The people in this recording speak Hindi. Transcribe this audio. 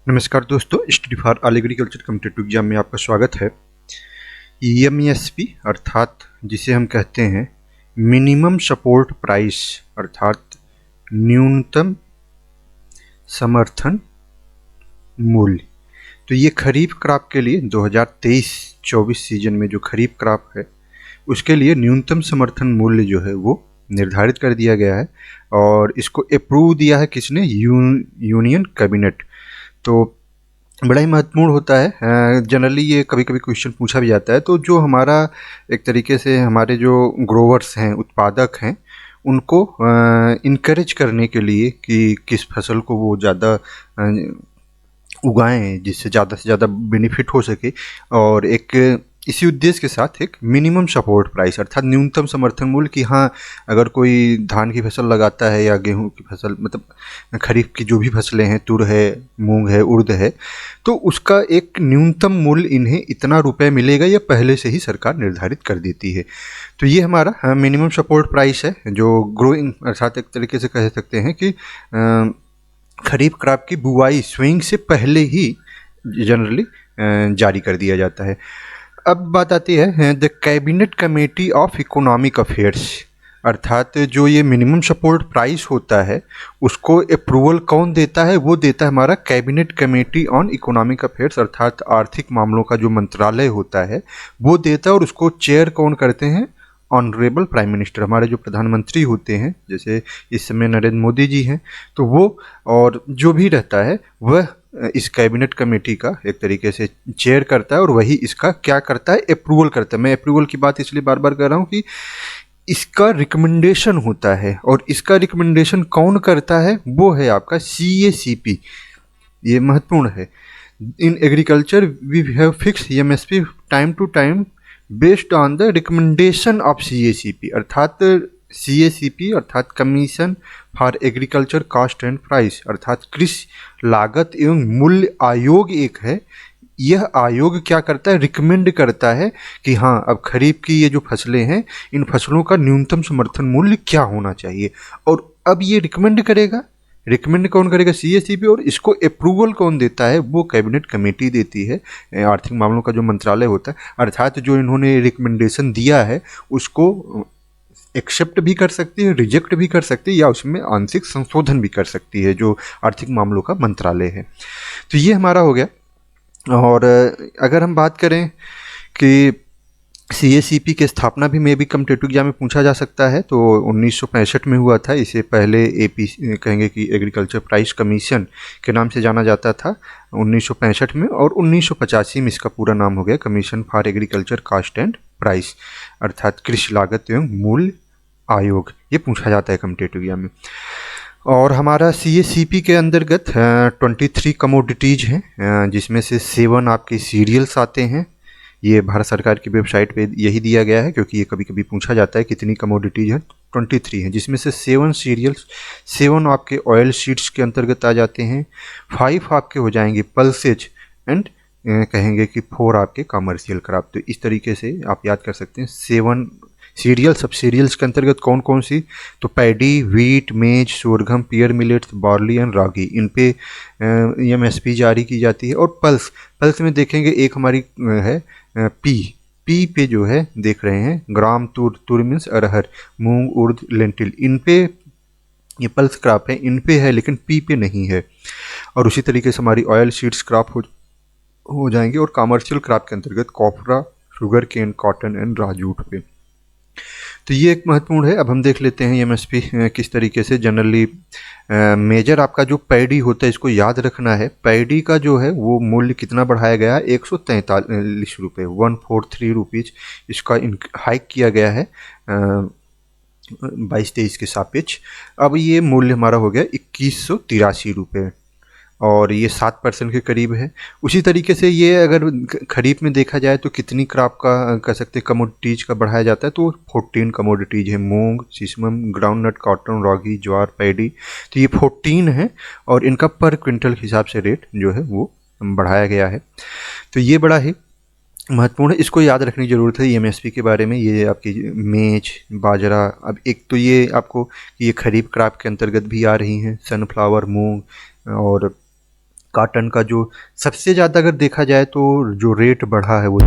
नमस्कार दोस्तों, study for all agriculture competitive exam में आपका स्वागत है। एमएसपी अर्थात जिसे हम कहते हैं मिनिमम सपोर्ट प्राइस अर्थात न्यूनतम समर्थन मूल्य। तो ये खरीफ क्रॉप के लिए 2023-24 सीजन में जो खरीफ क्रॉप है उसके लिए न्यूनतम समर्थन मूल्य जो है वो निर्धारित कर दिया गया है और इसको अप्रूव दिया है किसने? Union cabinet. तो बड़ा ही महत्वपूर्ण होता है। जनरली ये कभी कभी क्वेश्चन पूछा भी जाता है। तो जो हमारा एक तरीके से हमारे जो ग्रोवर्स हैं, उत्पादक हैं, उनको इनकरेज करने के लिए कि किस फसल को वो ज़्यादा उगाएं जिससे से ज़्यादा बेनिफिट हो सके, और एक इसी उद्देश्य के साथ एक मिनिमम सपोर्ट प्राइस अर्थात न्यूनतम समर्थन मूल्य कि हाँ, अगर कोई धान की फसल लगाता है या गेहूं की फसल, मतलब खरीफ की जो भी फसलें हैं, तुर है, मूंग है, उड़द है, तो उसका एक न्यूनतम मूल्य इन्हें इतना रुपए मिलेगा, यह पहले से ही सरकार निर्धारित कर देती है। तो ये हमारा मिनिमम सपोर्ट प्राइस है जो ग्रोइंग अर्थात एक तरीके से कह सकते हैं कि खरीफ क्रॉप की बुआई स्विंग से पहले ही जनरली जारी कर दिया जाता है। अब बात आती है the cabinet committee of economic affairs, अर्थात जो ये मिनिमम सपोर्ट प्राइस होता है उसको अप्रूवल कौन देता है? वो देता है हमारा cabinet committee on economic affairs, अर्थात आर्थिक मामलों का जो मंत्रालय होता है वो देता है। और उसको चेयर कौन करते हैं? ऑनरेबल प्राइम मिनिस्टर, हमारे जो प्रधानमंत्री होते हैं, जैसे इस समय नरेंद्र मोदी जी हैं, तो वो और जो भी रहता है वह इस कैबिनेट कमेटी का एक तरीके से चेयर करता है और वही इसका क्या करता है? अप्रूवल करता है। मैं अप्रूवल की बात इसलिए बार बार कर रहा हूँ कि इसका रिकमेंडेशन होता है, और इसका रिकमेंडेशन कौन करता है? वो है आपका CACP। ये महत्वपूर्ण है। In agriculture we have fix MSP time to time based on the recommendation of CACP, अर्थात CACP अर्थात commission for agriculture cost and price, अर्थात कृषि लागत एवं मूल्य आयोग एक है। यह आयोग क्या करता है? रिकमेंड करता है कि हाँ, अब खरीफ की ये जो फसलें हैं, इन फसलों का न्यूनतम समर्थन मूल्य क्या होना चाहिए। और अब ये रिकमेंड करेगा, रिकमेंड कौन करेगा? CACP। और इसको अप्रूवल कौन देता है? वो कैबिनेट कमेटी देती है, आर्थिक मामलों का जो मंत्रालय होता है। अर्थात जो इन्होंने रिकमेंडेशन दिया है उसको एक्सेप्ट भी कर सकती है, रिजेक्ट भी कर सकती है, या उसमें आंशिक संशोधन भी कर सकती है जो आर्थिक मामलों का मंत्रालय है। तो ये हमारा हो गया। और अगर हम बात करें कि CACP की स्थापना भी मे भी कॉम्पिटिटिव एग्जाम में पूछा जा सकता है, तो 1965 में हुआ था। इसे पहले AP कहेंगे कि एग्रीकल्चर प्राइस कमीशन के नाम से जाना जाता था 1965 में, और 1985 में इसका पूरा नाम हो गया commission for agriculture cost and price, अर्थात कृषि लागत एवं मूल्य आयोग। ये पूछा जाता है कॉम्पिटिटिव एग्जाम में। और हमारा CACP के अंतर्गत 23 कमोडिटीज़ हैं, जिसमें से 7 आपके सीरियल्स आते हैं। ये भारत सरकार की वेबसाइट पे यही दिया गया है, क्योंकि ये कभी कभी पूछा जाता है कितनी कमोडिटीज़ हैं। 23 हैं, जिसमें से 7 सीरियल्स, 7 आपके ऑयल सीड्स के अंतर्गत आ जाते हैं। 5 आपके हो जाएंगे पल्सेज एंड कहेंगे कि 4 आपके कमर्शियल क्रॉप। तो इस तरीके से आप याद कर सकते हैं 7 सीरियल। सब सीरियल्स के अंतर्गत कौन कौन सी? तो paddy, wheat, maize, sorghum, pearl millets, barley and ragi, इन पे MSP जारी की जाती है। और पल्स, पल्स में देखेंगे एक हमारी है पी पे जो है देख रहे हैं ग्राम, तुर मीन्स अरहर, मूंग, उर्द, लेंटिल, इन पे ये पल्स क्रॉप है, इन पे है, लेकिन पी पे नहीं है। और उसी तरीके से हमारी ऑयल सीड्स क्रॉप हो जाएंगे। और कमर्शियल क्रॉप के अंतर्गत कॉपरा, शुगर केन, कॉटन एंड राजूट पे। तो ये एक महत्वपूर्ण है। अब हम देख लेते हैं MSP किस तरीके से जनरली मेजर आपका जो पैडी होता है, इसको याद रखना है। पैडी का जो है वो मूल्य कितना बढ़ाया गया है? 143 रुपये, 143 रुपीज़ इसका हाइक किया गया है 22-23 के सापेक्ष। अब ये मूल्य हमारा हो गया 2183 रुपये, और ये 7% के करीब है। उसी तरीके से ये अगर खरीफ में देखा जाए तो कितनी क्रॉप का कह सकते हैं कमोडिटीज़ का बढ़ाया जाता है? तो 14 कमोडिटीज़ है, मूंग, सीसमम, ग्राउंड नट, कॉटन, रागी, ज्वार, पैडी। तो ये 14 है, और इनका पर क्विंटल के हिसाब से रेट जो है वो बढ़ाया गया है। तो ये बड़ा ही महत्वपूर्ण है, इसको याद रखने की ज़रूरत है MSP के बारे में। ये आपकी मेज, बाजरा, अब एक तो ये आपको ये खरीफ क्रॉप के अंतर्गत भी आ रही हैं, सनफ्लावर, मूंग, और कॉटन का जो सबसे ज़्यादा अगर देखा जाए तो जो रेट बढ़ा है वो